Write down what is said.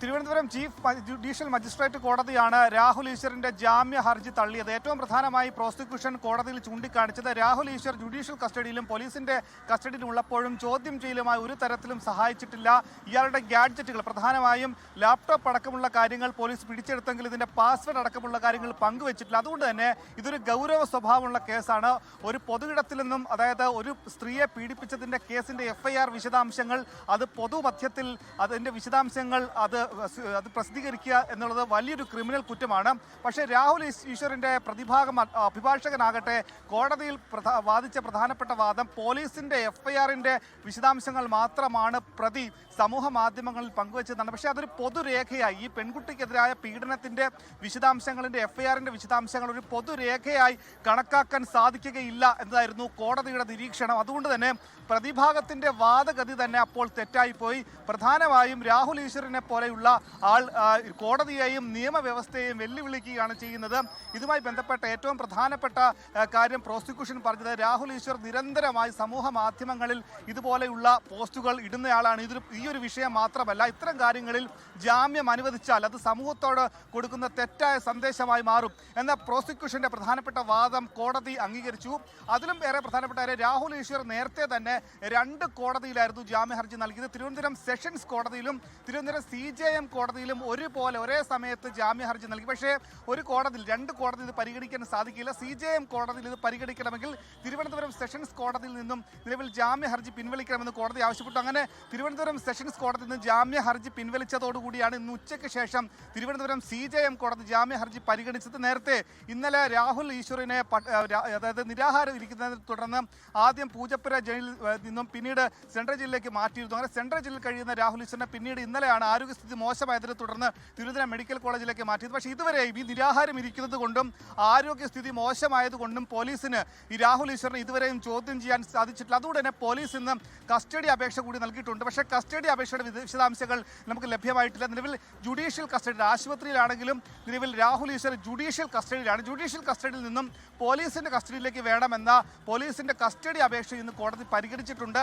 Thiruvananthapuram chief judicial magistrate കോടതിയാണ് രാഹുൽ ഈശ്വറിന്റെ ജാമ്യ ഹർജി തള്ളിയത്. ഏറ്റവും പ്രധാനമായി പ്രോസിക്യൂഷൻ കോടതിയിൽ ചൂണ്ടിക്കാണിച്ചത് രാഹുൽ ഈശ്വർ ജുഡീഷ്യൽ കസ്റ്റഡിയിലും പോലീസിന്റെ കസ്റ്റഡിയിലും ഉള്ളപ്പോഴും ചോദ്യം ചെയ്യലുമായി ഒരു തരത്തിലും സഹായിച്ചിട്ടില്ല. ഇയാളുടെ ഗാഡ്ജറ്റുകൾ, പ്രധാനമായും ലാപ്ടോപ്പ് അടക്കമുള്ള കാര്യങ്ങൾ പോലീസ് പിടിച്ചെടുത്തെങ്കിൽ ഇതിന്റെ പാസ്വേഡ് അടക്കമുള്ള കാര്യങ്ങൾ പങ്കുവച്ചിട്ടില്ല. അതുകൊണ്ട് തന്നെ ഇതൊരു ഗൗരവ സ്വഭാവമുള്ള കേസാണ്. ഒരു പൊതുയിടത്തിൽ നിന്നും, അതായത് ഒരു സ്ത്രീയെ പീഡിപ്പിച്ചതിന്റെ കേസിന്റെ FIR വിശദാംശങ്ങൾ അത് പൊതുമധ്യത്തിൽ അതിന്റെ വിശദാംശങ്ങൾ അത് പ്രസിദ്ധീകരിക്കുക എന്നുള്ളത് വലിയൊരു ക്രിമിനൽ കുറ്റമാണ്. പക്ഷേ രാഹുൽ ഈശ്വറിന്റെ അഭിഭാഷകനാകട്ടെ കോടതിയിൽ വാദിച്ച പ്രധാനപ്പെട്ട വാദം പോലീസിന്റെ FIRന്റെ വിശദാംശങ്ങൾ മാത്രമാണ് പ്രതി സമൂഹ മാധ്യമങ്ങളിൽ പങ്കുവച്ചതാണ്. പക്ഷേ അതൊരു പൊതുരേഖയായി, ഈ പെൺകുട്ടിക്കെതിരായ പീഡനത്തിന്റെ വിശദാംശങ്ങളിന്റെ FIRന്റെ വിശദാംശങ്ങൾ ഒരു പൊതുരേഖയായി കണക്കാക്കാൻ സാധിക്കുകയില്ല എന്നതായിരുന്നു കോടതിയുടെ നിരീക്ഷണം. അതുകൊണ്ട് തന്നെ പ്രതിഭാഗത്തിന്റെ വാദഗതി തന്നെ അപ്പോൾ തെറ്റായിപ്പോയി. പ്രധാനമായും രാഹുൽ ഈശ്വറിനെ പോലെയുള്ള ആൾ കോടതിയെയും നിയമവ്യവസ്ഥയെയും വെല്ലുവിളിക്കുകയാണ് ചെയ്യുന്നത്. ഇതുമായി ബന്ധപ്പെട്ട ഏറ്റവും പ്രധാനപ്പെട്ട കാര്യം പ്രോസിക്യൂഷൻ പറഞ്ഞത് രാഹുൽ ഈശ്വർ നിരന്തരമായി സമൂഹ മാധ്യമങ്ങളിൽ ഇതുപോലെയുള്ള പോസ്റ്റുകൾ ഇടുന്നയാളാണ്. ഈ ഒരു വിഷയം മാത്രമല്ല, ഇത്തരം കാര്യങ്ങളിൽ ജാമ്യം അനുവദിച്ചാൽ അത് സമൂഹത്തോട് കൊടുക്കുന്ന തെറ്റായ സന്ദേശമായി മാറും എന്ന പ്രോസിക്യൂഷന്റെ പ്രധാനപ്പെട്ട വാദം കോടതി അംഗീകരിച്ചു. അതിലും ഏറെ പ്രധാനപ്പെട്ട കാര്യം, രാഹുൽ ഈശ്വർ നേരത്തെ തന്നെ 2 കോടതിയിലായിരുന്നു ജാമ്യ ഹർജി നൽകിയത്. തിരുവനന്തപുരം സെഷൻസ് കോടതിയിലും തിരുവനന്തപുരം CJM കോടതിയിലും ഒരേ സമയത്ത് ജാമ്യ ഹർജി നൽകി. പക്ഷേ ഒരു കോടതിയിൽ, 2 കോടതി ഇത് പരിഗണിക്കാൻ സാധിക്കില്ല. CJM കോടതിയിൽ ഇത് പരിഗണിക്കണമെങ്കിൽ തിരുവനന്തപുരം സെഷൻസ് കോടതിയിൽ നിന്നും നിലവിൽ ജാമ്യ ഹർജി പിൻവലിക്കണമെന്ന് കോടതി ആവശ്യപ്പെട്ടു. അങ്ങനെ തിരുവനന്തപുരം സെഷൻസ് കോടതിയിൽ നിന്ന് ജാമ്യ ഹർജി പിൻവലിച്ചതോടുകൂടിയാണ് ഇന്ന് ഉച്ചയ്ക്ക് ശേഷം തിരുവനന്തപുരം CJM കോടതി ജാമ്യ ഹർജി പരിഗണിച്ചത്. നേരത്തെ ഇന്നലെ രാഹുൽ ഈശ്വറിനെ അതായത് നിരാഹാരം ഇരിക്കുന്നതിനെ തുടർന്ന് ആദ്യം പൂജപ്പുര ജയിലിൽ നിന്നും പിന്നീട് സെൻട്രൽ ജയിലിലേക്ക് മാറ്റിയിരുന്നു. അങ്ങനെ സെൻട്രൽ ജയിലിൽ കഴിയുന്ന രാഹുൽ ഈശ്വറിനെ പിന്നീട് ഇന്നലെയാണ് ആരോഗ്യസ്ഥിതി മോശമായതിനെ തുടർന്ന് തിരുവനന്തപുരം മെഡിക്കൽ കോളേജിലേക്ക് മാറ്റിയത്. പക്ഷേ ഇതുവരെയും ഈ നിരാഹാരം ഇരിക്കുന്നത് കൊണ്ടും ആരോഗ്യസ്ഥിതി മോശമായതുകൊണ്ടും പോലീസിന് ഈ രാഹുൽ ഈശ്വറിനെ ഇതുവരെയും ചോദ്യം ചെയ്യാൻ സാധിച്ചിട്ടില്ല. അതുകൊണ്ട് തന്നെ പോലീസ് ഇന്ന് കസ്റ്റഡി അപേക്ഷ കൂടി നൽകിയിട്ടുണ്ട്. പക്ഷേ കസ്റ്റഡി അപേക്ഷയുടെ വിശദാംശങ്ങൾ നമുക്ക് ലഭ്യമായിട്ടില്ല. നിലവിൽ ജുഡീഷ്യൽ കസ്റ്റഡി, ആശുപത്രിയിലാണെങ്കിലും നിലവിൽ രാഹുൽ ഈശ്വർ ജുഡീഷ്യൽ കസ്റ്റഡിയിലാണ്. ജുഡീഷ്യൽ കസ്റ്റഡിയിൽ നിന്നും പോലീസിന്റെ കസ്റ്റഡിയിലേക്ക് വേണമെന്ന പോലീസിന്റെ കസ്റ്റഡി അപേക്ഷ ഇന്ന് കോടതി പരിഗണിച്ചിട്ടുണ്ട്.